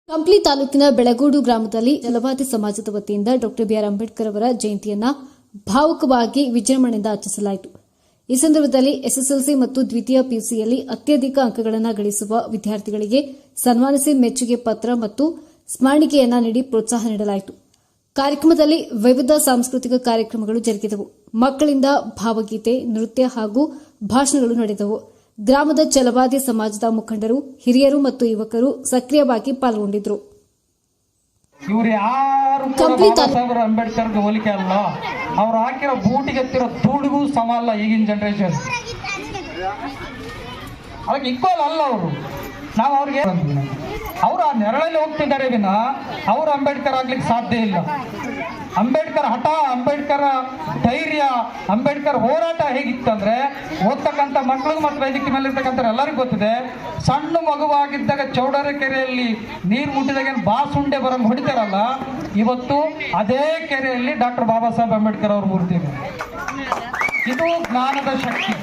ಕಂಪ್ಲಿ ತಾಲೂಕಿನ ಬೆಳಗೋಡು ಗ್ರಾಮದಲ್ಲಿ ಛಲವಾದಿ ಸಮಾಜದ ವತಿಯಿಂದ ಡಾ ಬಿಆರ್ ಅಂಬೇಡ್ಕರ್ ಅವರ ಜಯಂತಿಯನ್ನು ಭಾವುಕವಾಗಿ ವಿಜೃಂಭಣೆಯಿಂದ ಆಚರಿಸಲಾಯಿತು. ಈ ಸಂದರ್ಭದಲ್ಲಿ ಎಸ್ಎಸ್ಎಲ್ಸಿ ಮತ್ತು ದ್ವಿತೀಯ ಪಿಯುಸಿಯಲ್ಲಿ ಅತ್ಯಧಿಕ ಅಂಕಗಳನ್ನು ಗಳಿಸುವ ವಿದ್ಯಾರ್ಥಿಗಳಿಗೆ ಸನ್ಮಾನಿಸಿ ಮೆಚ್ಚುಗೆ ಪತ್ರ ಮತ್ತು ಸ್ಮರಣಿಕೆಯನ್ನು ನೀಡಿ ಪ್ರೋತ್ಸಾಹ ನೀಡಲಾಯಿತು. ಕಾರ್ಯಕ್ರಮದಲ್ಲಿ ವಿವಿಧ ಸಾಂಸ್ಕೃತಿಕ ಕಾರ್ಯಕ್ರಮಗಳು ಜರುಗಿದವು. ಮಕ್ಕಳಿಂದ ಭಾವಗೀತೆ, ನೃತ್ಯ ಹಾಗೂ ಭಾಷಣಗಳು ನಡೆದವು. ಗ್ರಾಮದ ಛಲವಾದಿ ಸಮಾಜದ ಮುಖಂಡರು, ಹಿರಿಯರು ಮತ್ತು ಯುವಕರು ಸಕ್ರಿಯವಾಗಿ ಪಾಲ್ಗೊಂಡಿದ್ದರು. ಇವ್ರು ಯಾರು ಸಾಹೇಬರು ಅಂಬೇಡ್ಕರ್ ಹೋಲಿಕೆ ಅಲ್ಲ. ಅವ್ರು ಹಾಕಿರೋ ಬೂಟಿಗೆ ಎತ್ತಿರೋ ಧೂಳಿಗೂ ಸಮ ಅಲ್ಲ ಈಗಿನ ಜನರೇಷನ್. ಅದಕ್ಕೆ ಈಕ್ವಲ್ ಅಲ್ಲ ಅವರು. ನಾವು ಅವ್ರಿಗೆ ಅವರು ಆ ನೆರಳಲ್ಲಿ ಹೋಗ್ತಿದ್ದಾರೆ ವಿನ ಅವರು ಅಂಬೇಡ್ಕರ್ ಆಗ್ಲಿಕ್ಕೆ ಸಾಧ್ಯ ಇಲ್ಲ. ಅಂಬೇಡ್ಕರ್ ಹಠ, ಅಂಬೇಡ್ಕರ್ ಧೈರ್ಯ, ಅಂಬೇಡ್ಕರ್ ಹೋರಾಟ ಹೇಗಿತ್ತಂದ್ರೆ ಓದ್ತಕ್ಕಂಥ ಮಕ್ಕಳಿಗೆ ಮತ್ತು ವೇದಿಕೆ ಮೇಲೆ ಇರ್ತಕ್ಕಂಥ ಎಲ್ಲರಿಗೂ ಗೊತ್ತಿದೆ. ಸಣ್ಣ ಮಗುವಾಗಿದ್ದಾಗ ಚೌಡರ ಕೆರೆಯಲ್ಲಿ ನೀರು ಮುಟ್ಟಿದಾಗ ಬಾಸುಂಡೆ ಬರಂಗ್ ಹೊಡಿತಾರಲ್ಲ, ಇವತ್ತು ಅದೇ ಕೆರೆಯಲ್ಲಿ ಡಾಕ್ಟರ್ ಬಾಬಾ ಸಾಹೇಬ್ ಅಂಬೇಡ್ಕರ್ ಅವ್ರ ಮೂರ್ತಿ ಇದೆ. ಇದು ಜ್ಞಾನದ ಶಕ್ತಿ.